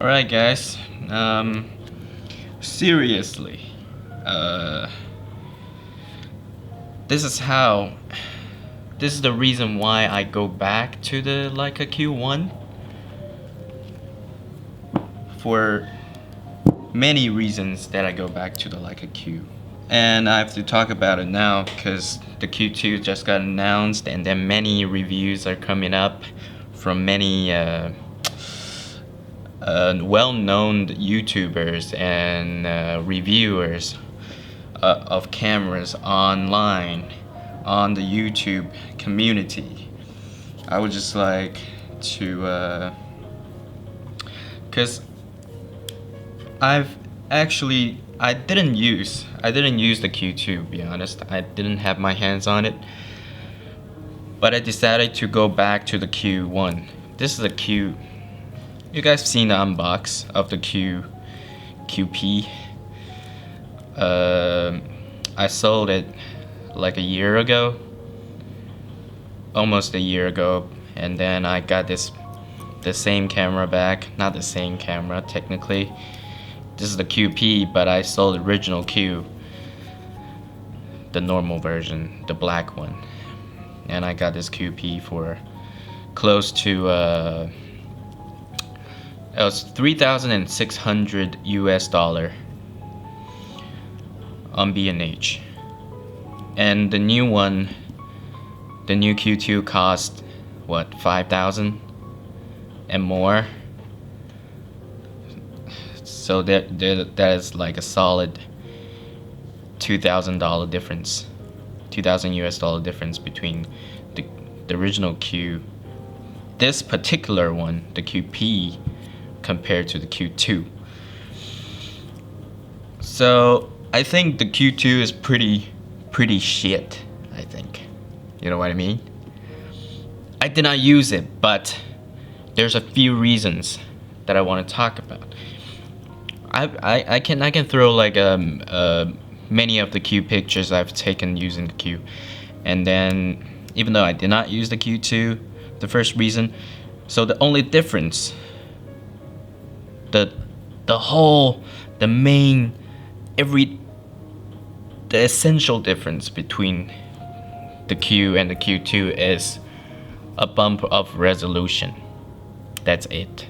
Alright guys, seriously, this is the reason why I go back to the LEICA Q1 for many reasons that I go back to the LEICA Q. And I have to talk about it now because the Q2 just got announced and then many reviews are coming up from many well-known YouTubers and reviewers of cameras online on the YouTube community. I would just like to cause I didn't use the Q2, to be honest. I didn't have my hands on it, but I decided to go back to the Q1. This is a Q. You guys seen the unbox of the QP? I sold it like a year ago, almost a year ago, and then I got the same camera back. Not the same camera technically. This is the QP, but I sold the original Q, the normal version, the black one, and I got this QP for close to it was $3,600 US on B&H, and the new one, the new Q2 cost what, 5,000 and more. So that is like a solid $2,000 difference, $2,000 US difference between the original Q, this particular one, the QP, compared to the Q2. So I think the Q2 is pretty shit, I think. You know what I mean? I did not use it, but there's a few reasons that I want to talk about. I can throw like many of the Q pictures I've taken using the Q, and then even though I did not use the Q2, the first reason, so the only difference, the essential difference between the Q and the Q2 is a bump of resolution. That's it.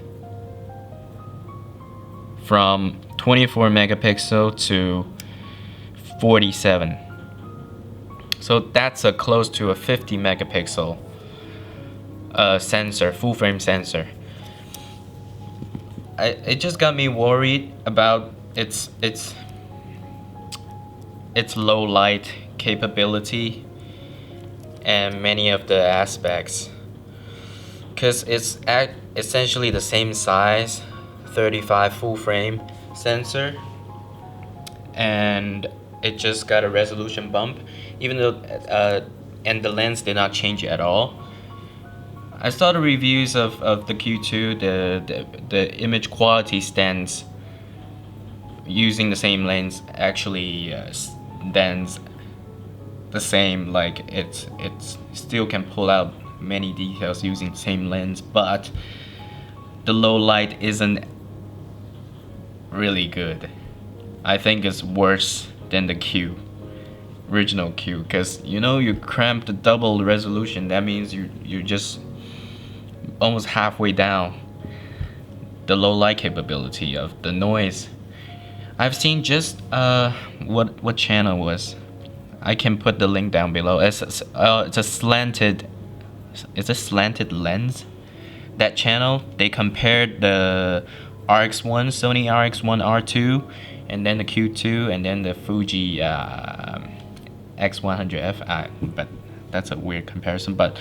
From 24 megapixel to 47. So that's a close to a 50 megapixel sensor, full frame sensor. It just got me worried about its low light capability and many of the aspects, because it's essentially the same size, 35 full frame sensor, and it just got a resolution bump, even though and the lens did not change at all. I saw the reviews of the Q2, the image quality stands using the same lens actually stands the same, like it still can pull out many details using the same lens, but the low light isn't really good. I think it's worse than the Q, original Q, because you cramp the double resolution. That means you're just almost halfway down the low light capability of the noise. I've seen just what channel was. I can put the link down below. It's a slanted lens. That channel, they compared the RX1, Sony RX1 R2, and then the Q2, and then the Fuji X100F. But that's a weird comparison. But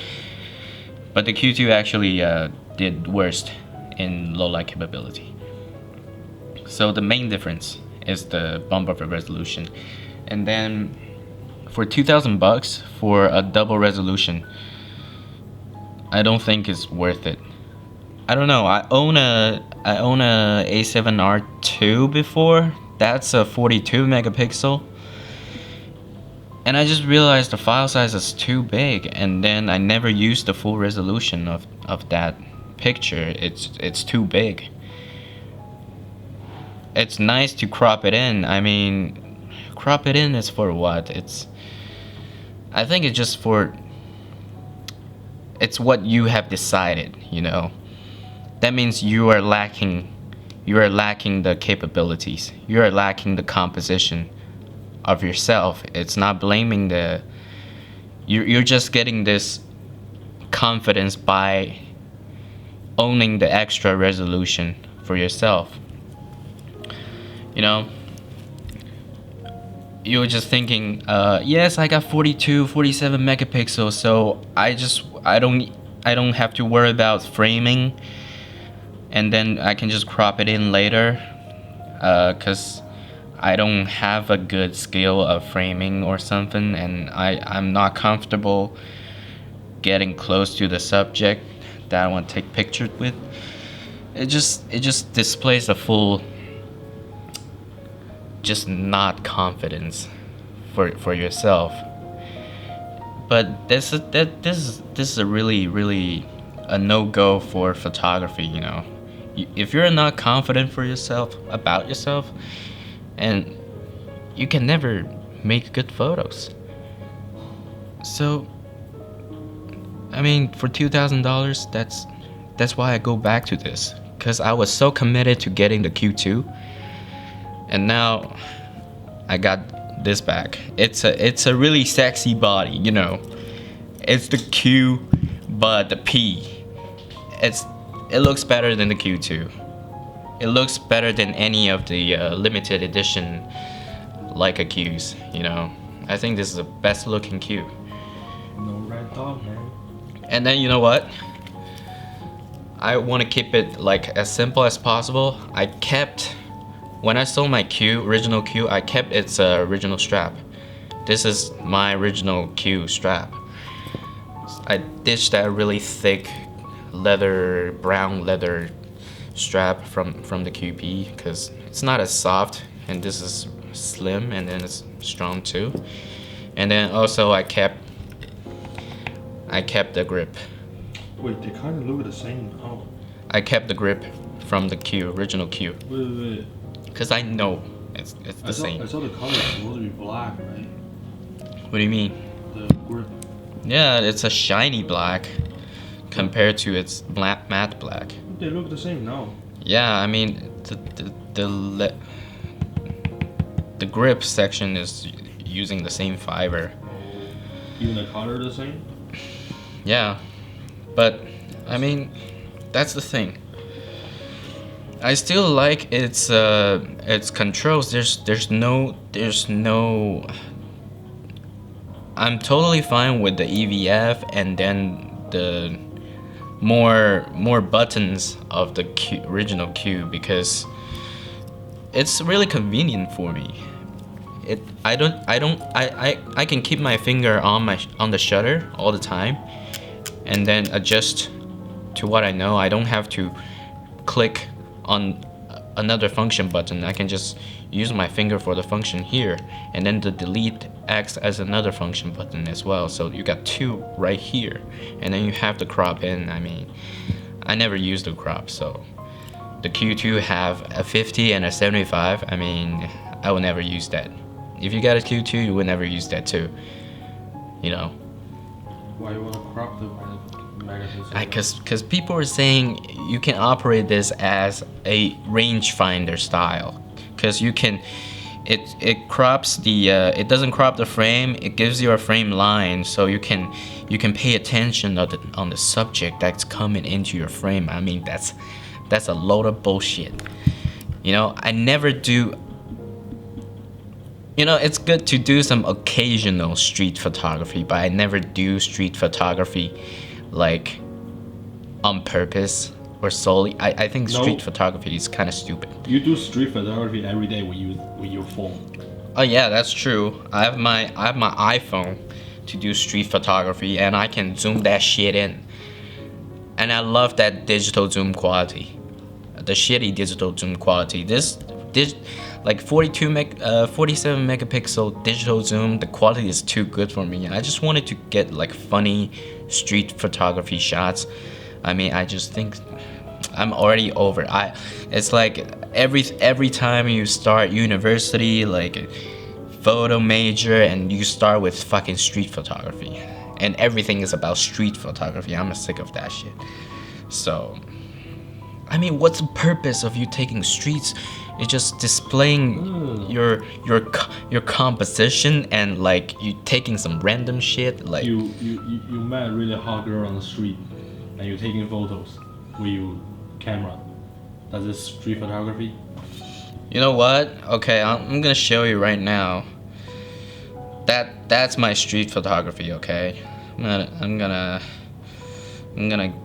the Q2 actually did worst in low light capability. So the main difference is the bump of the resolution, and then for $2,000 for a double resolution, I don't think it's worth it. I don't know. I own a A7R2 before. That's a 42 megapixel, And I just realized the file size is too big, and then I never used the full resolution of that picture. It's too big. It's nice to crop it in. I mean, crop it in is for what? I think it's just for, it's what you have decided, you know. That means you are lacking the capabilities. You are lacking the composition of yourself. It's not blaming you're just getting this confidence by owning the extra resolution for yourself. You know, you were just thinking, yes, I got 42, 47 megapixels, so I don't have to worry about framing, and then I can just crop it in later, cause I don't have a good skill of framing or something, and I'm not comfortable getting close to the subject that I want to take pictures with. It just displays a full, just not confidence for yourself. But this is a really a no-go for photography, you know. If you're not confident for yourself, about yourself, and you can never make good photos. So I mean, for $2,000, that's why I go back to this, because I was so committed to getting the Q2, and now I got this back. It's a really sexy body, you know. It's the Q, but the P. It looks better than the Q2. It looks better than any of the limited edition LEICA Qs, you know. I think this is the best looking Q. No red dot, man. And then you know what? I want to keep it like as simple as possible. When I sold my original Q, I kept its original strap. This is my original Q strap. I ditched that really thick brown leather strap from the QP, because it's not as soft, and this is slim, and then it's strong too. And then also I kept the grip. Wait, they kind of look the same. Oh. I kept the grip from the original Q. Wait. Because I know it's the same. I saw the color is supposed to be black, right? What do you mean? The grip. Yeah, it's a shiny black compared to its matte black. They look the same now. Yeah, I mean the grip section is using the same fiber. Even the color the same? Yeah, but I mean, that's the thing. I still like its controls. There's no. I'm totally fine with the EVF, and then the more buttons of the original Q, because it's really convenient for me. I can keep my finger on the shutter all the time, and then adjust to what I know. I don't have to click on another function button. I can just use my finger for the function here, and then the delete acts as another function button as well. So you got two right here, and then you have the crop in. I mean, I never use the crop, so the Q2 have a 50 and a 75. I mean, I will never use that. If you got a Q2, you would never use that too, you know. Why you want to crop the magazine? Because people are saying you can operate this as a rangefinder style, because you can, it crops the it doesn't crop the frame. It gives you a frame line, so you can pay attention on the subject that's coming into your frame. I mean, that's a load of bullshit. You know, I never do. You know, it's good to do some occasional street photography, but I never do street photography like on purpose or solely. I think street photography is kind of stupid. You do street photography every day with your phone. Oh yeah, that's true. I have my iPhone to do street photography, and I can zoom that shit in. And I love that digital zoom quality. The shitty digital zoom quality. like 47 megapixel digital zoom. The quality is too good for me. I just wanted to get like funny street photography shots. I mean, I just think I'm already over. It's like every time you start university, like photo major, and you start with fucking street photography, and everything is about street photography. I'm sick of that shit. So, I mean, what's the purpose of you taking streets? It's just displaying your composition, and like you taking some random shit. Like you met a really hot girl on the street, and you're taking photos with your camera. That's this street photography. You know what? Okay, I'm gonna show you right now. That's my street photography. Okay, I'm gonna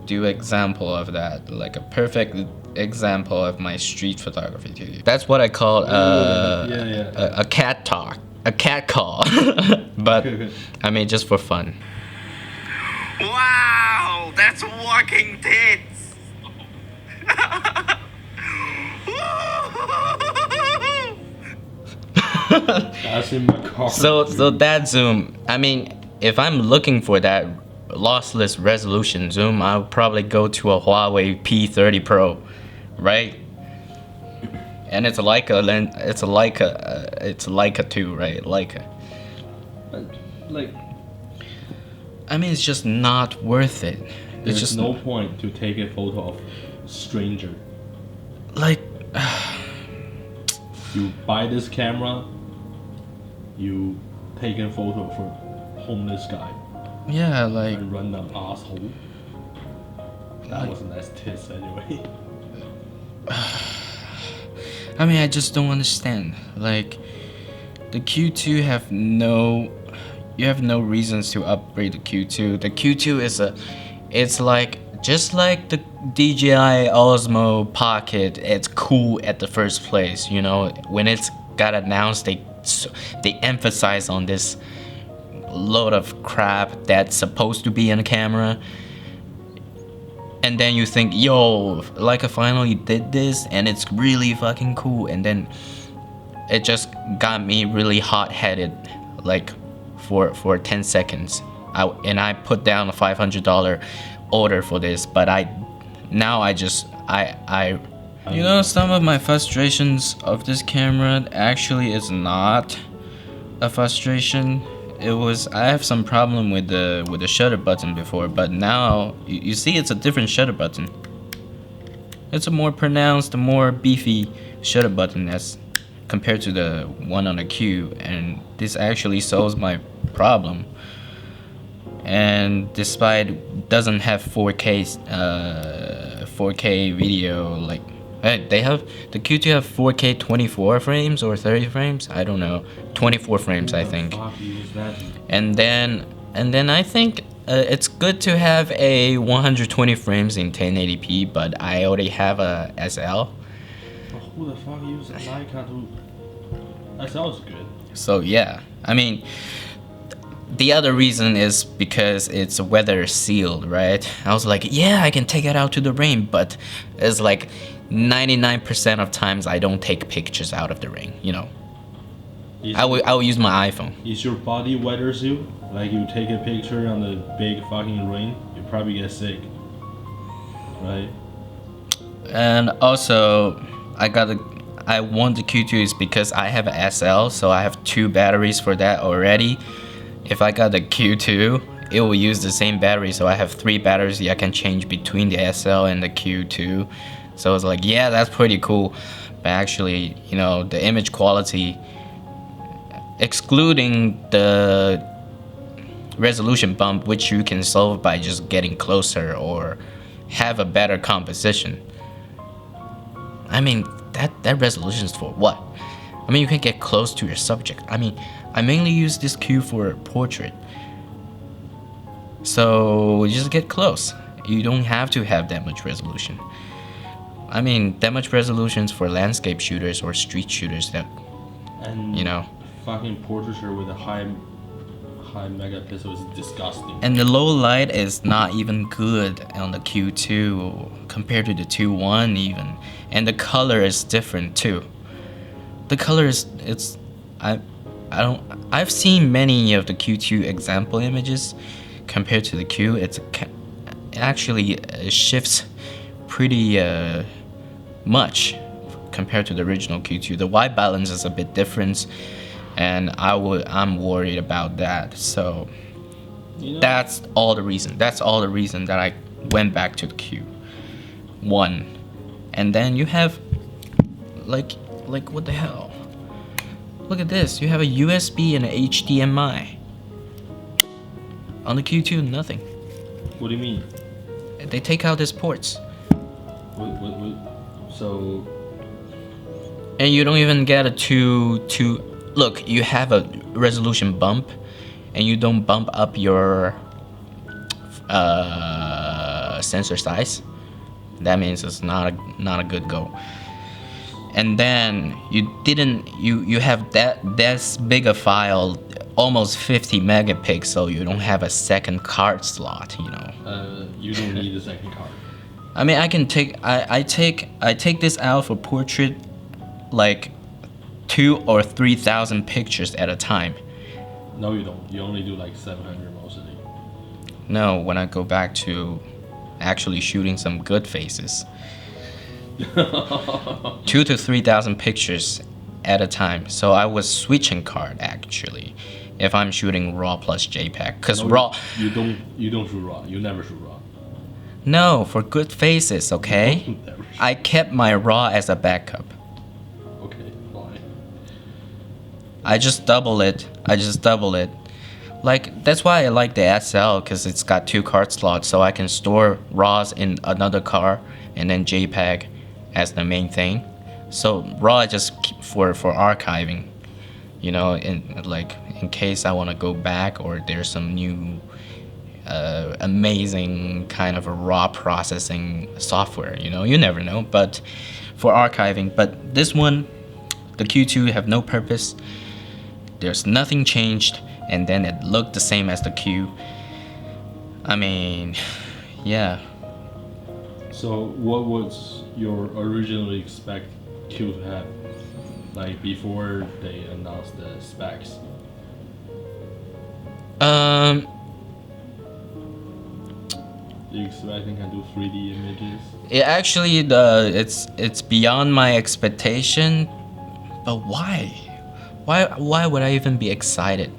do example of that, like a perfect example of my street photography to you. That's what I call a cat talk, a cat call. But I mean, just for fun. Wow, that's walking tits. That's in my car. So that zoom, I mean, if I'm looking for that lossless resolution zoom, I'll probably go to a Huawei P30 Pro, right? And it's a Leica lens. It's a Leica 2, right? Leica. But, like, I mean, it's just not worth it. there's It's just no point to take a photo of stranger. like. You buy this camera, you take a photo of a homeless guy Yeah, like. and random asshole. That was nice tits anyway. I mean, I just don't understand. Like, the Q2 you have no reasons to upgrade the Q2. The Q2 it's like, just like the DJI Osmo Pocket, it's cool at the first place, you know? When it's got announced, they emphasize on this load of crap that's supposed to be in a camera. And then you think, yo, Leica finally did this, and it's really fucking cool. And then it just got me really hot-headed, like for 10 seconds. I put down a $500 order for this, but you know, some of my frustrations of this camera actually is not a frustration. I have some problem with the shutter button before, but now you see it's a different shutter button. It's a more pronounced, more beefy shutter button as compared to the one on the Q, and this actually solves my problem. And despite doesn't have 4K video, like they have the Q2 have 4K 24 frames or 30 frames, I don't know, 24 frames I think. And then I think it's good to have a 120 frames in 1080p, but I already have a SL. Who the fuck uses Leica to? SL is good. So yeah, I mean, the other reason is because it's weather sealed, right? I was like, yeah, I can take it out to the rain, but it's like 99% of times I don't take pictures out of the rain, you know. I will use my iPhone. Is your body weather sealed? Like you take a picture on the big fucking rain, you probably get sick, right? And also, I want the Q2 is because I have a SL, so I have 2 batteries for that already. If I got the Q2, it will use the same battery, so I have 3 batteries I can change between the SL and the Q2. So I was like, yeah, that's pretty cool. But actually, you know, the image quality, excluding the resolution bump, which you can solve by just getting closer or have a better composition. I mean, that resolution is for what? I mean, you can get close to your subject. I mean, I mainly use this Q for portrait. So you just get close. You don't have to have that much resolution. I mean, that much resolution is for landscape shooters or street shooters that, and you know. Fucking portraiture with a high megapixel is disgusting. And the low light is not even good on the Q2 compared to the 2.1 even. And the color is different too. the color is I've seen many of the Q2 example images compared to the Q. It actually shifts pretty much compared to the original Q2. The white balance is a bit different, and I'm worried about that. So that's all the reason. That's all the reason that I went back to the Q1. And then you have like what the hell? Look at this. You have a USB and an HDMI. On the Q2, nothing. What do you mean? They take out these ports. So. And you don't even get a two. Look, you have a resolution bump, and you don't bump up your sensor size. That means it's not a good go. And then you have that's big a file, almost 50 megapixel. You don't have a second card slot, you know. You don't need a second card. I mean, I take this out for portrait, like 2,000 or 3,000 pictures at a time. No, you don't. You only do like 700 mostly. No, when I go back to actually shooting some good faces. 2,000 to 3,000 pictures at a time. So I was switching card actually, if I'm shooting RAW plus JPEG, because RAW. You don't shoot RAW. You never shoot RAW. No, for good faces, okay. I kept my RAW as a backup. Okay, fine. I just double it. Like, that's why I like the SL, because it's got 2 card slots, so I can store RAWs in another card and then JPEG as the main thing. So RAW I just keep for archiving, you know, in case I want to go back or there's some new amazing kind of a RAW processing software, you know, you never know. But for archiving, but this one, the Q2 have no purpose. There's nothing changed, and then it looked the same as the Q. I mean, yeah. So what was your originally expect Q to have, like before they announced the specs? You expecting can do 3D images? Yeah, actually, it's beyond my expectation. But why? Why would I even be excited?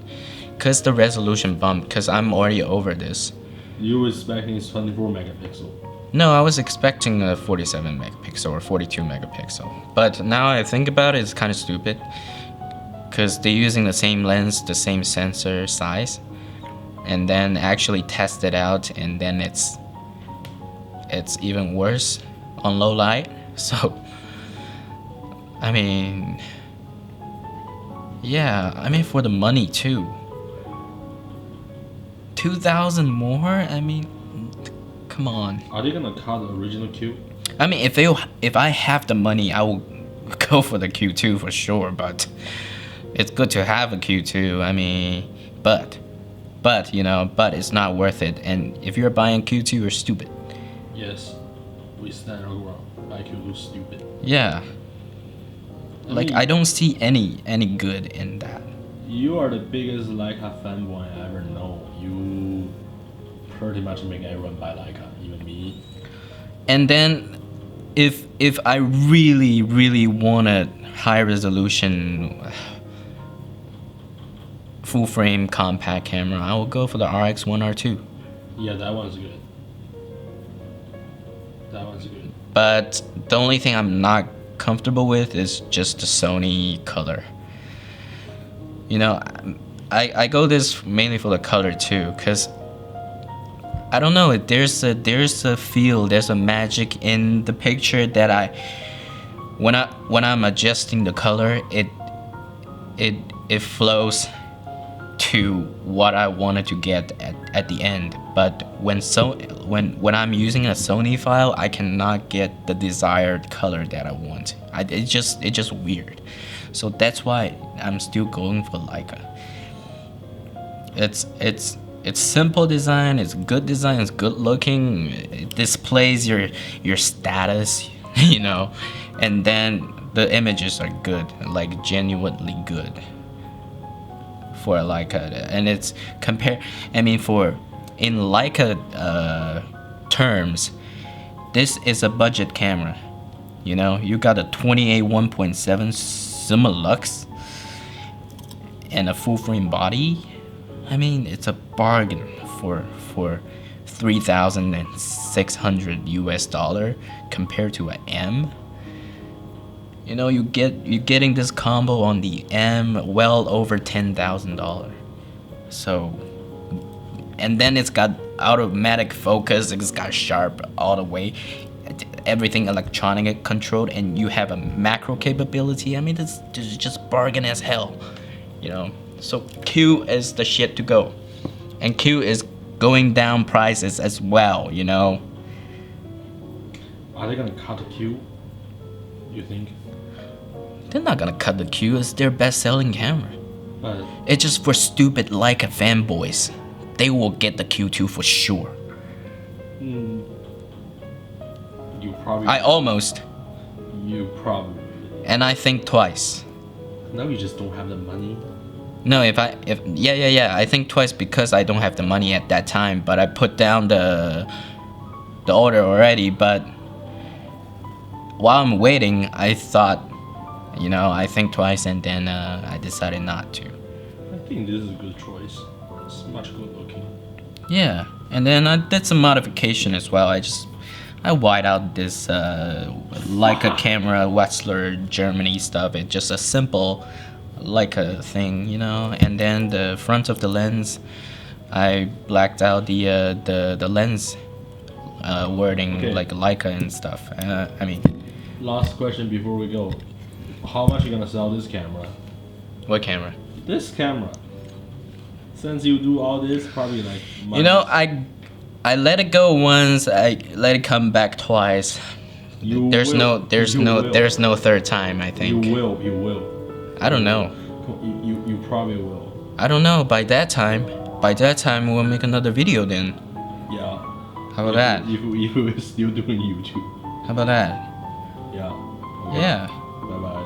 Cause the resolution bump. Cause I'm already over this. You were expecting it's 24 megapixel. No, I was expecting a 47 megapixel or 42 megapixel. But now I think about it, it's kind of stupid. Cause they're using the same lens, the same sensor size, and then actually test it out, and then it's even worse on low light. So, I mean, yeah, I mean for the money too. 2,000 more? I mean, come on. Are they gonna cut the original Q? I mean, if I have the money, I will go for the Q2 for sure. But it's good to have a Q2. I mean, but you know, but it's not worth it. And if you're buying Q2, you're stupid. Yes, we stand our ground. Like you look stupid. Yeah. I don't see any good in that. You are the biggest Leica fanboy I ever know. You pretty much make everyone buy Leica, even me. And then, if I really want a high resolution, full frame compact camera, I will go for the RX1 R2. Yeah, that one's good. That one's good. But the only thing I'm not comfortable with is just the Sony color. You know, I go this mainly for the color too, cause I don't know, there's a feel, there's a magic in the picture that when I'm adjusting the color, it flows to what I wanted to get at the end. But when I'm using a Sony file, I cannot get the desired color that I want. It's just weird. So that's why I'm still going for Leica. It's simple design, it's good design, it's good looking, it displays your status, you know, and then the images are good, like genuinely good for Leica, and it's for in Leica terms, this is a budget camera. You know, you got a 28 1.7 Cinema Lux and a full frame body. I mean, it's a bargain for $3,600 US compared to an M. You know, you're getting this combo on the M well over $10,000. So, and then it's got automatic focus, it's got sharp all the way, everything electronic controlled, and you have a macro capability. I mean, this is just bargain as hell, you know. So Q is the shit to go, and Q is going down prices as well, you know. Are they gonna cut the Q? You think? They're not gonna cut the Q. It's their best-selling camera. But It's just for stupid Leica fanboys. They will get the Q2 for sure. you probably. You probably. probably. And I think twice. Now you just don't have the money. No, I think twice because I don't have the money at that time. But I put down the order already. But while I'm waiting, I thought, you know, I think twice, and then I decided not to. I think this is a good choice. It's much good looking. Yeah, and then I did some modification as well. I white out this Leica camera, Wetzlar, Germany stuff. It's just a simple Leica thing, you know. And then the front of the lens, I blacked out the lens wording, Okay. like Leica and stuff. Last question before we go. How much are you gonna sell this camera? What camera? This camera. Since you do all this, probably like. You know, I let it go once. I let it come back twice. There's no third time. I think. You will. I don't know. You probably will. I don't know. By that time, we'll make another video then. Yeah. How about that? If we're still doing YouTube. How about that? Yeah. Yeah. Bye bye.